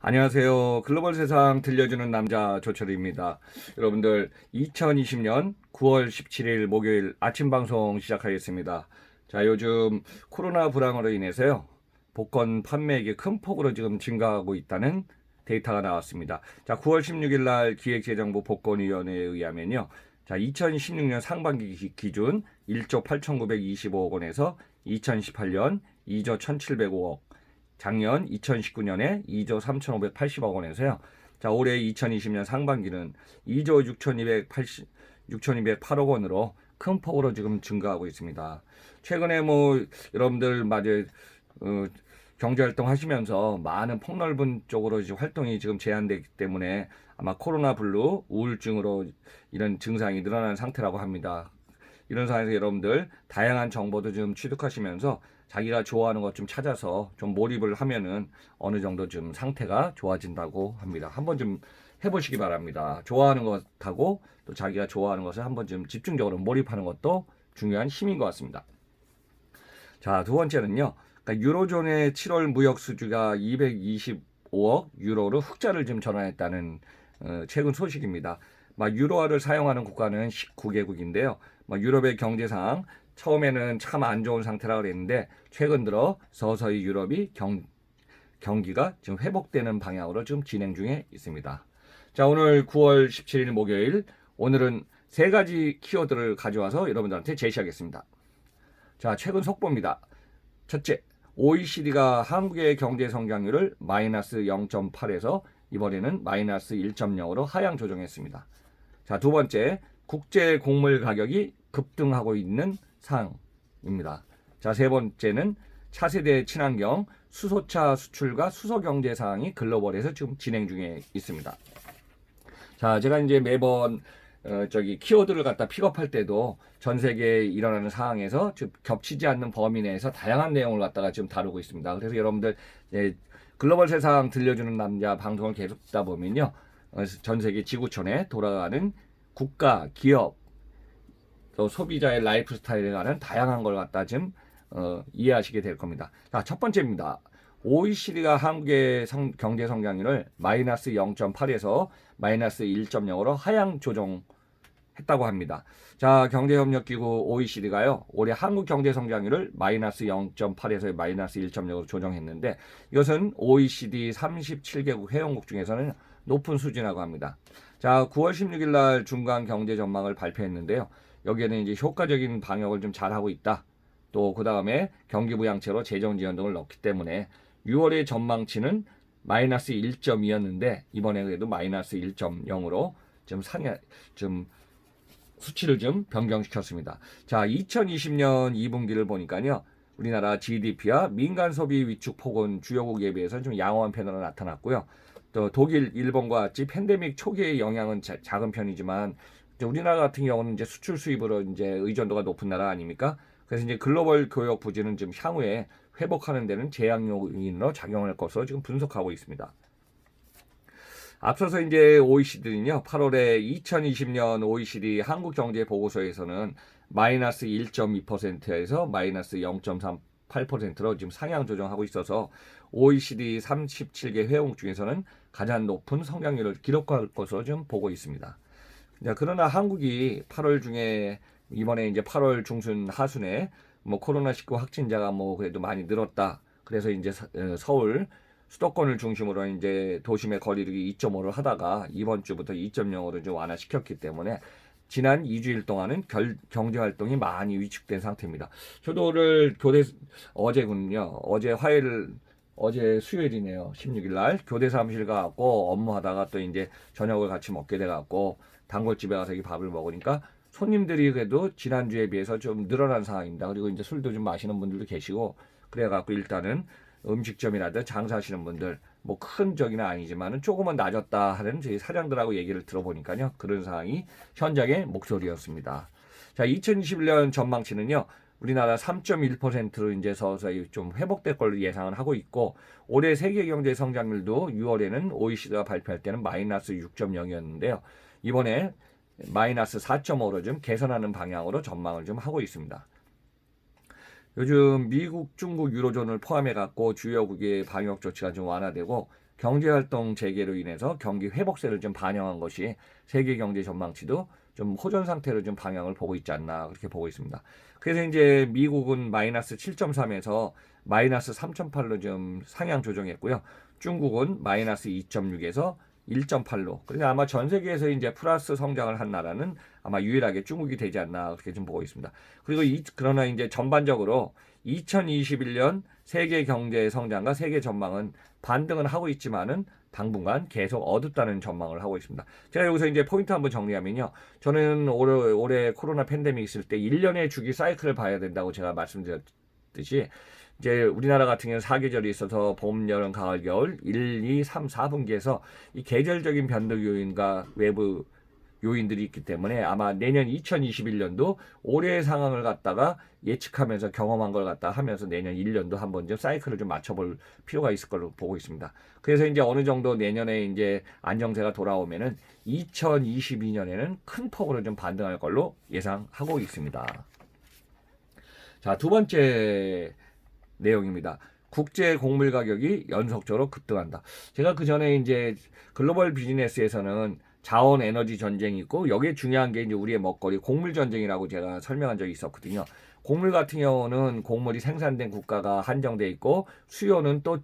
안녕하세요. 글로벌 세상 들려주는 남자 조철입니다. 여러분들 2020년 9월 17일 목요일 아침 방송 시작하겠습니다. 자, 요즘 코로나 불황으로 인해서요. 복권 판매액이 큰 폭으로 지금 증가하고 있다는 데이터가 나왔습니다. 자, 9월 16일 날 기획재정부 복권위원회에 의하면요. 자, 2016년 상반기 기준 1조 8,925억 원에서 2018년 2조 1,705억, 작년 2019년에 2조 3,580억 원에서요. 자, 올해 2020년 상반기는 2조 6,208억 원으로 큰 폭으로 지금 증가하고 있습니다. 최근에 여러분들 경제 활동 하시면서 많은 폭넓은 쪽으로 활동이 지금 제한되기 때문에 아마 코로나 블루, 우울증으로 이런 증상이 늘어난 상태라고 합니다. 이런 상황에서 여러분들 다양한 정보도 좀 취득하시면서 자기가 좋아하는 것 좀 찾아서 좀 몰입을 하면은 어느 정도 좀 상태가 좋아진다고 합니다. 한번 좀 해보시기 바랍니다. 좋아하는 것하고 또 자기가 좋아하는 것을 한번 좀 집중적으로 몰입하는 것도 중요한 힘인 것 같습니다. 자, 두 번째는요. 그러니까 유로존의 7월 무역 수지가 225억 유로로 흑자를 좀 전환했다는 최근 소식입니다. 유로화를 사용하는 국가는 19개국인데요. 유럽의 경제 상황 처음에는 참 안 좋은 상태라 그랬는데 최근 들어 서서히 유럽이 경기가 지금 회복되는 방향으로 좀 진행 중에 있습니다. 자, 오늘 9월 17일 목요일, 오늘은 세 가지 키워드를 가져와서 여러분들한테 제시하겠습니다. 자, 최근 속보입니다. 첫째, OECD가 한국의 경제 성장률을 마이너스 0.8에서 이번에는 마이너스 1.0으로 하향 조정했습니다. 자, 두 번째, 국제 곡물 가격이 급등하고 있는 상황입니다. 자, 세 번째는 차세대 친환경 수소차 수출과 수소 경제 상황이 글로벌에서 지금 진행 중에 있습니다. 자, 제가 이제 매번 키워드를 갖다 픽업할 때도 전 세계에 일어나는 상황에서 좀 겹치지 않는 범위 내에서 다양한 내용을 갖다가 지금 다루고 있습니다. 그래서 여러분들 글로벌 세상 들려주는 남자 방송을 계속 듣다 보면요, 전 세계 지구촌에 돌아가는 국가, 기업, 또 소비자의 라이프 스타일에 관한 다양한 걸 갖다 좀 이해하시게 될 겁니다. 자, 첫 번째입니다. OECD가 한국의 경제 성장률을 마이너스 0.8에서 마이너스 1.0으로 하향 조정했다고 합니다. 자, 경제협력기구 OECD가요, 올해 한국 경제 성장률을 마이너스 0.8에서 마이너스 1.0으로 조정했는데 이것은 OECD 37개국 회원국 중에서는 높은 수준이라고 합니다. 자, 9월 16일 날 중간 경제 전망을 발표했는데요. 여기에는 이제 효과적인 방역을 좀 잘하고 있다. 또 그 다음에 경기 부양채로 재정 지원 등을 넣기 때문에 6월의 전망치는 마이너스 1.2였는데 이번에 그래도 마이너스 1.0으로 좀 수치를 좀 변경시켰습니다. 자, 2020년 2분기를 보니까요. 우리나라 GDP와 민간 소비 위축 폭은 주요국에 비해서 좀 양호한 편으로 나타났고요. 또 독일, 일본과 같이 팬데믹 초기의 영향은 작은 편이지만 우리나라 같은 경우는 이제 수출 수입으로 이제 의존도가 높은 나라 아닙니까? 그래서 이제 글로벌 교역 부진은 좀 향후에 회복하는 데는 제약 요인으로 작용할 것으로 지금 분석하고 있습니다. 앞서서 이제 OECD는요, 8월에 2020년 OECD 한국 경제 보고서에서는 마이너스 1.2%에서 마이너스 0.38%로 지금 상향 조정하고 있어서 OECD 37개 회원국 중에서는 가장 높은 성장률을 기록할 것으로 좀 보고 있습니다. 자, 그러나 한국이 8월 중에 이번에 이제 8월 중순 하순에 코로나19 확진자가 그래도 많이 늘었다. 그래서 이제 서울 수도권을 중심으로 이제 도심의 거리두기 2.5를 하다가 이번 주부터 2.0으로 좀 완화시켰기 때문에 지난 2주일 동안은 경제 활동이 많이 위축된 상태입니다. 저도 오늘 어제군요. 어제 수요일이네요. 16일 날 교대 사무실 가고 업무하다가 또 이제 저녁을 같이 먹게 돼 갖고 단골집에 가서 이 밥을 먹으니까 손님들이 그래도 지난주에 비해서 좀 늘어난 상황입니다. 그리고 이제 술도 좀 마시는 분들도 계시고 그래갖고 일단은 음식점이라든 장사하시는 분들 큰 적이는 아니지만은 조금은 낮았다 하는 저희 사장들하고 얘기를 들어보니까요. 그런 상황이 현장의 목소리였습니다. 자, 2021년 전망치는요. 우리나라 3.1%로 이제 서서히 좀 회복될 걸로 예상을 하고 있고 올해 세계 경제 성장률도 6월에는 OECD가 발표할 때는 마이너스 6.0이었는데요. 이번에 마이너스 4.5로 좀 개선하는 방향으로 전망을 좀 하고 있습니다. 요즘 미국, 중국, 유로존을 포함해 갖고 주요국의 방역 조치가 좀 완화되고 경제활동 재개로 인해서 경기 회복세를 좀 반영한 것이 세계 경제 전망치도 좀 호전 상태로 좀 방향을 보고 있지 않나 그렇게 보고 있습니다. 그래서 이제 미국은 마이너스 7.3에서 마이너스 3.8로 좀 상향 조정했고요. 중국은 마이너스 2.6에서 1.8로. 그래서 아마 전 세계에서 이제 플러스 성장을 한 나라는 아마 유일하게 중국이 되지 않나 그렇게 좀 보고 있습니다. 그리고 그러나 이제 전반적으로 2021년 세계 경제 성장과 세계 전망은 반등은 하고 있지만은 당분간 계속 어둡다는 전망을 하고 있습니다. 제가 여기서 이제 포인트 한번 정리하면요. 저는 올해 코로나 팬데믹 있을 때 1년의 주기 사이클을 봐야 된다고 제가 말씀드렸듯이 이제 우리나라 같은 경우는 4계절이 있어서 봄, 여름, 가을, 겨울 1, 2, 3, 4분기에서 이 계절적인 변동 요인과 외부 요인들이 있기 때문에 아마 내년 2021년도 올해의 상황을 갖다가 예측하면서 경험한 걸 갖다 하면서 내년 1년도 한번 좀 사이클을 좀 맞춰볼 필요가 있을 걸로 보고 있습니다. 그래서 이제 어느 정도 내년에 이제 안정세가 돌아오면은 2022년에는 큰 폭으로 좀 반등할 걸로 예상하고 있습니다. 자, 두 번째 내용입니다. 국제 곡물 가격이 연속적으로 급등한다. 제가 그 전에 이제 글로벌 비즈니스에서는 자원 에너지 전쟁이 있고 여기에 중요한 게 이제 우리의 먹거리 곡물 전쟁이라고 제가 설명한 적이 있었거든요. 곡물 같은 경우는 곡물이 생산된 국가가 한정돼 있고 수요는 또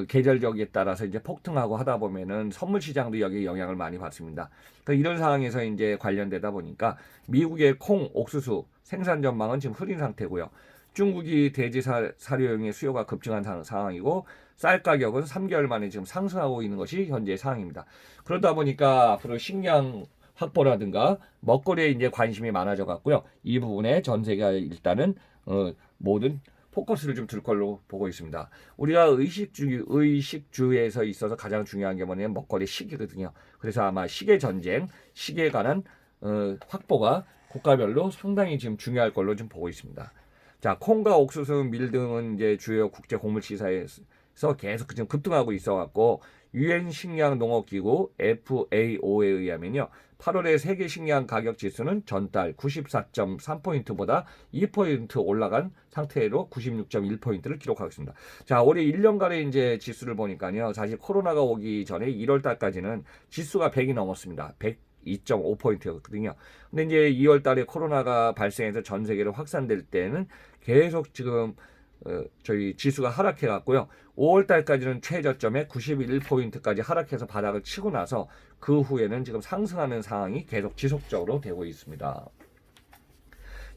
계절적에 따라서 이제 폭등하고 하다 보면은 선물 시장도 여기에 영향을 많이 받습니다. 그러니까 이런 상황에서 이제 관련되다 보니까 미국의 콩, 옥수수 생산 전망은 지금 흐린 상태고요. 중국이 돼지 사료용의 수요가 급증한 상황이고 쌀 가격은 3개월 만에 지금 상승하고 있는 것이 현재의 상황입니다. 그러다 보니까 앞으로 식량 확보라든가 먹거리에 이제 관심이 많아져 갔고요. 이 부분에 전 세계가 일단은 모든 포커스를 좀 둘 걸로 보고 있습니다. 우리가 의식주에서 있어서 가장 중요한 게 뭐냐면 먹거리 시기거든요. 그래서 아마 시계 전쟁, 시계에 관한 확보가 국가별로 상당히 지금 중요할 걸로 좀 보고 있습니다. 자, 콩과 옥수수, 밀 등은 이제 주요 국제 곡물 시사에서 계속 지금 급등하고 있어갖고 유엔 식량 농업 기구 FAO에 의하면요, 8월의 세계 식량 가격 지수는 전달 94.3포인트보다 2포인트 올라간 상태로 96.1포인트를 기록하고 있습니다. 자, 올해 1년간의 이제 지수를 보니까요, 사실 코로나가 오기 전에 1월 달까지는 지수가 100이 넘었습니다. 2.5포인트였거든요. 근데 이제 2월 달에 코로나가 발생해서 전 세계로 확산될 때는 계속 지금 저희 지수가 하락해 갔고요. 5월 달까지는 최저점에 91포인트까지 하락해서 바닥을 치고 나서 그 후에는 지금 상승하는 상황이 계속 지속적으로 되고 있습니다.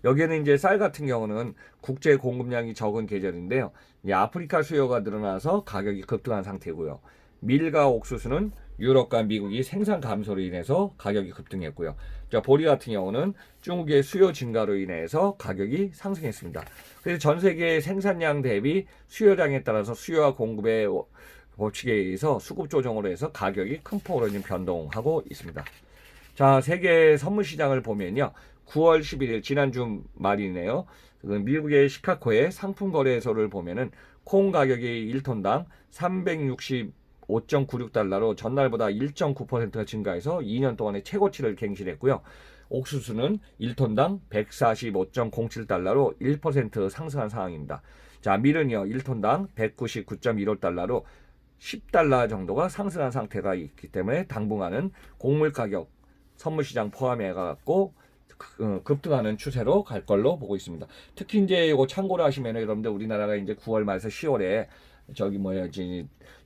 여기에는 이제 쌀 같은 경우는 국제 공급량이 적은 계절인데요. 이제 아프리카 수요가 늘어나서 가격이 급등한 상태고요. 밀과 옥수수는 유럽과 미국이 생산 감소로 인해서 가격이 급등했고요. 자, 보리 같은 경우는 중국의 수요 증가로 인해서 가격이 상승했습니다. 그래서 전 세계 생산량 대비 수요량에 따라서 수요와 공급의 법칙에 의해서 수급 조정으로 해서 가격이 큰 폭으로 지금 변동하고 있습니다. 자, 세계 선물 시장을 보면요. 9월 11일 지난주 말이네요. 미국의 시카고의 상품 거래소를 보면은 콩 가격이 1톤당 365.96달러로 전날보다 1.9%가 증가해서 2년 동안의 최고치를 갱신했고요. 옥수수는 1톤당 145.07달러로 1% 상승한 상황입니다. 자, 밀은요, 1톤당 199.15달러로 10달러 정도가 상승한 상태가 있기 때문에 당분간은 곡물 가격 선물시장 포함해 갖고 급등하는 추세로 갈 걸로 보고 있습니다. 특히 이제 이거 참고로 하시면 여러분들 우리나라가 이제 9월 말에서 10월에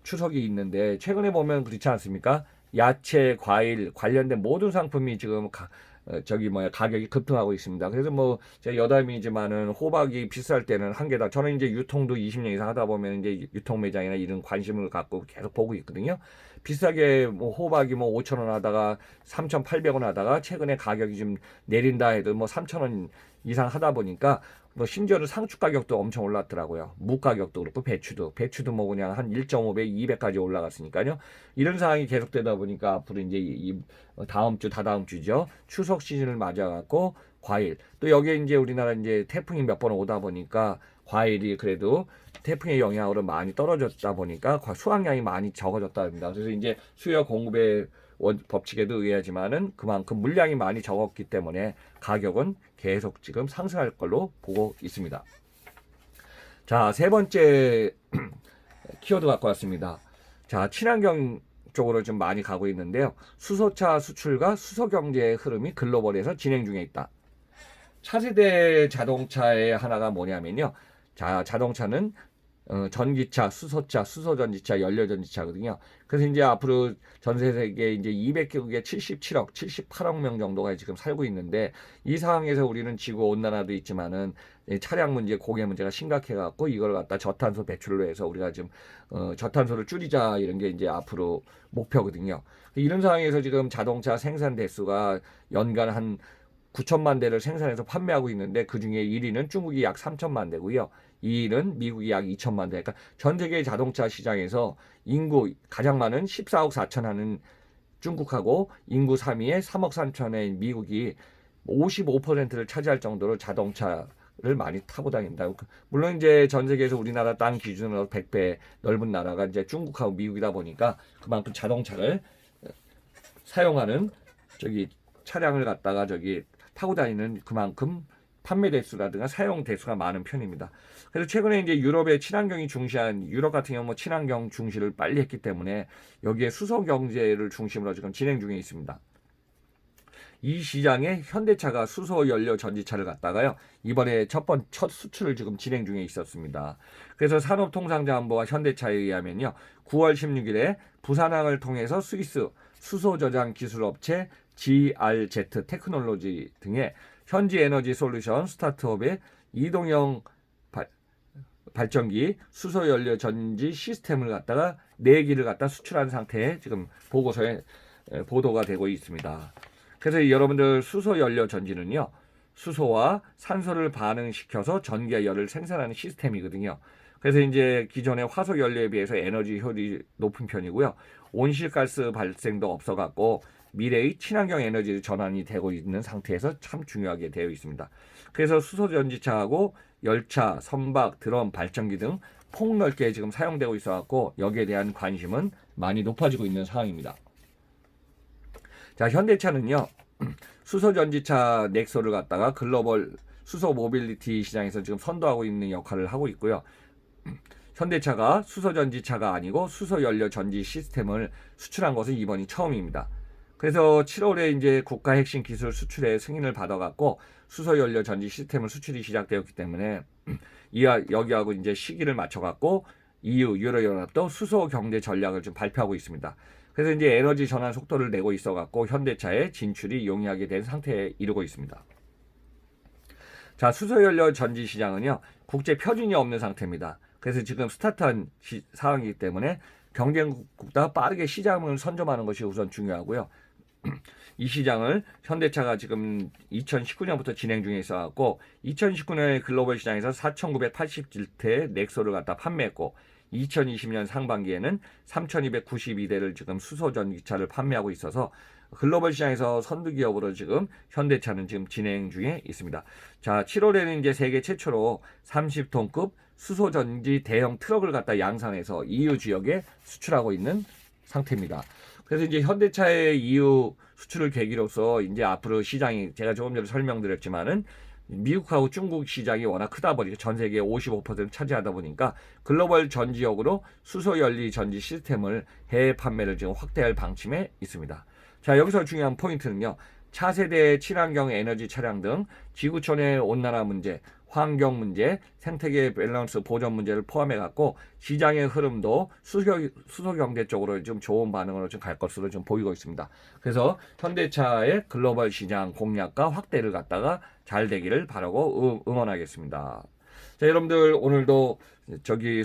추석이 있는데 최근에 보면 그렇지 않습니까? 야채, 과일 관련된 모든 상품이 지금 가격이 급등하고 있습니다. 그래서 뭐 제가 여담이지만은 호박이 비쌀 때는 한 개당 저는 이제 유통도 20년 이상 하다 보면 이제 유통 매장이나 이런 관심을 갖고 계속 보고 있거든요. 비싸게 뭐 호박이 뭐 5,000원 하다가 3,800원 하다가 최근에 가격이 좀 내린다 해도 뭐 3,000원 이상 하다 보니까 뭐 심지어는 상추 가격도 엄청 올랐더라고요. 무 가격도 그렇고 배추도 뭐 그냥 한 1.5배, 2배까지 올라갔으니까요. 이런 상황이 계속되다 보니까 앞으로 이제 이 다음 주, 다다음 주죠. 추석 시즌을 맞아갖고 과일 또 여기에 이제 우리나라 이제 태풍이 몇 번 오다 보니까 과일이 그래도 태풍의 영향으로 많이 떨어졌다 보니까 수확량이 많이 적어졌다 합니다. 그래서 이제 수요 공급의 법칙에도 의하지만은 그만큼 물량이 많이 적었기 때문에 가격은 계속 지금 상승할 걸로 보고 있습니다. 자, 세 번째 키워드 갖고 왔습니다. 자, 친환경 쪽으로 좀 많이 가고 있는데요. 수소차 수출과 수소 경제의 흐름이 글로벌에서 진행 중에 있다. 차세대 자동차의 하나가 뭐냐면요. 자, 자동차는 전기차, 수소차, 수소전지차, 연료전지차거든요. 그래서 이제 앞으로 전 세계에 이제 200개국에 77억, 78억 명 정도가 지금 살고 있는데 이 상황에서 우리는 지구 온난화도 있지만은 차량 문제, 공해 문제가 심각해갖고 이걸 갖다 저탄소 배출로 해서 우리가 지금 저탄소를 줄이자 이런 게 이제 앞으로 목표거든요. 이런 상황에서 지금 자동차 생산 대수가 연간 한 9천만 대를 생산해서 판매하고 있는데 그 중에 1위는 중국이 약 3천만 대고요. 2위는 미국이 약 2천만 대. 그러니까 전 세계 자동차 시장에서 인구 가장 많은 14억 4천 하는 중국하고 인구 3위의 3억 3천의 미국이 55%를 차지할 정도로 자동차를 많이 타고 다닙니다. 물론 이제 전 세계에서 우리나라 땅 기준으로 100배 넓은 나라가 이제 중국하고 미국이다 보니까 그만큼 자동차를 사용하는 차량을 갖다가 타고 다니는 그만큼 판매 대수라든가 사용 대수가 많은 편입니다. 그래서 최근에 이제 유럽의 친환경이 중시한 유럽 같은 경우 뭐 친환경 중시를 빨리 했기 때문에 여기에 수소 경제를 중심으로 지금 진행 중에 있습니다. 이 시장에 현대차가 수소 연료 전지차를 갖다가요 이번에 첫 수출을 지금 진행 중에 있었습니다. 그래서 산업통상자원부와 현대차에 의하면요 9월 16일에 부산항을 통해서 스위스 수소 저장 기술 업체 GRZ 테크놀로지 등의 현지 에너지 솔루션 스타트업의 이동형 발전기 수소 연료 전지 시스템을 갖다가 4기를 갖다 수출한 상태에 지금 보고서에 보도가 되고 있습니다. 그래서 여러분들 수소 연료 전지는요. 수소와 산소를 반응시켜서 전기와 열을 생산하는 시스템이거든요. 그래서 이제 기존의 화석 연료에 비해서 에너지 효율이 높은 편이고요. 온실가스 발생도 없어 갖고 미래의 친환경 에너지 전환이 되고 있는 상태에서 참 중요하게 되어 있습니다. 그래서 수소 전지차하고 열차, 선박, 드럼, 발전기 등 폭넓게 지금 사용되고 있어 갖고 여기에 대한 관심은 많이 높아지고 있는 상황입니다. 자, 현대차는요. 수소 전지차 넥소를 갖다가 글로벌 수소 모빌리티 시장에서 지금 선도하고 있는 역할을 하고 있고요. 현대차가 수소 전지차가 아니고 수소 연료 전지 시스템을 수출한 것은 이번이 처음입니다. 그래서 7월에 이제 국가 핵심 기술 수출의 승인을 받아갖고 수소 연료 전지 시스템을 수출이 시작되었기 때문에 여기하고 이제 시기를 맞춰갖고 EU 유럽연합도 수소 경제 전략을 좀 발표하고 있습니다. 그래서 이제 에너지 전환 속도를 내고 있어갖고 현대차의 진출이 용이하게 된 상태에 이르고 있습니다. 자, 수소 연료 전지 시장은요 국제 표준이 없는 상태입니다. 그래서 지금 스타트한 상황이기 때문에 경쟁국보다 빠르게 시장을 선점하는 것이 우선 중요하고요. 이 시장을 현대차가 지금 2019년부터 진행 중에 있어갖고 2019년에 글로벌 시장에서 4,987대의 넥소를 갖다 판매했고 2020년 상반기에는 3,292대를 지금 수소 전기차를 판매하고 있어서 글로벌 시장에서 선두 기업으로 지금 현대차는 지금 진행 중에 있습니다. 자, 7월에는 이제 세계 최초로 30톤급 수소 전지 대형 트럭을 갖다 양산해서 EU 지역에 수출하고 있는 상태입니다. 그래서 이제 현대차의 EU 수출을 계기로서 이제 앞으로 시장이 제가 조금 전에 설명드렸지만은 미국하고 중국 시장이 워낙 크다 보니까 전 세계 55% 차지하다 보니까 글로벌 전 지역으로 수소 연료 전지 시스템을 해외 판매를 지금 확대할 방침에 있습니다. 자, 여기서 중요한 포인트는요. 차세대 친환경 에너지 차량 등 지구촌의 온난화 문제, 환경 문제, 생태계 밸런스 보전 문제를 포함해 갖고 시장의 흐름도 수소 경제 쪽으로 좀 좋은 반응으로 좀 갈 것으로 좀 보이고 있습니다. 그래서 현대차의 글로벌 시장 공략과 확대를 갖다가 잘 되기를 바라고 응원하겠습니다. 자, 여러분들 오늘도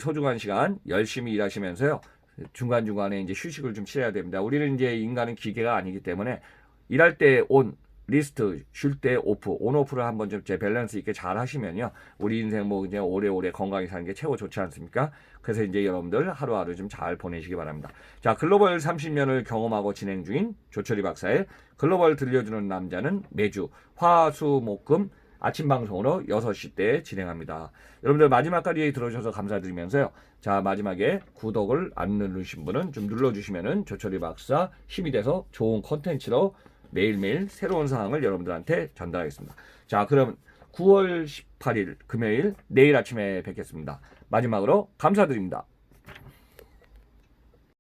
소중한 시간 열심히 일하시면서요. 중간중간에 이제 휴식을 좀 취해야 됩니다. 우리는 이제 인간은 기계가 아니기 때문에 일할 때 온, 리스트, 쉴 때 오프, 온오프를 한번 좀 제 밸런스 있게 잘 하시면요. 우리 인생 뭐 이제 오래오래 건강히 사는 게 최고 좋지 않습니까? 그래서 이제 여러분들 하루하루 좀 잘 보내시기 바랍니다. 자, 글로벌 30년을 경험하고 진행 중인 조철희 박사의 글로벌 들려주는 남자는 매주 화, 수, 목, 금 아침 방송으로 6시 때 진행합니다. 여러분들 마지막까지 들어주셔서 감사드리면서요. 자, 마지막에 구독을 안 누르신 분은 좀 눌러주시면은 조철희 박사 힘이 돼서 좋은 콘텐츠로 매일매일 새로운 사항을 여러분들한테 전달하겠습니다. 자, 그럼 9월 18일 금요일 내일 아침에 뵙겠습니다. 마지막으로 감사드립니다.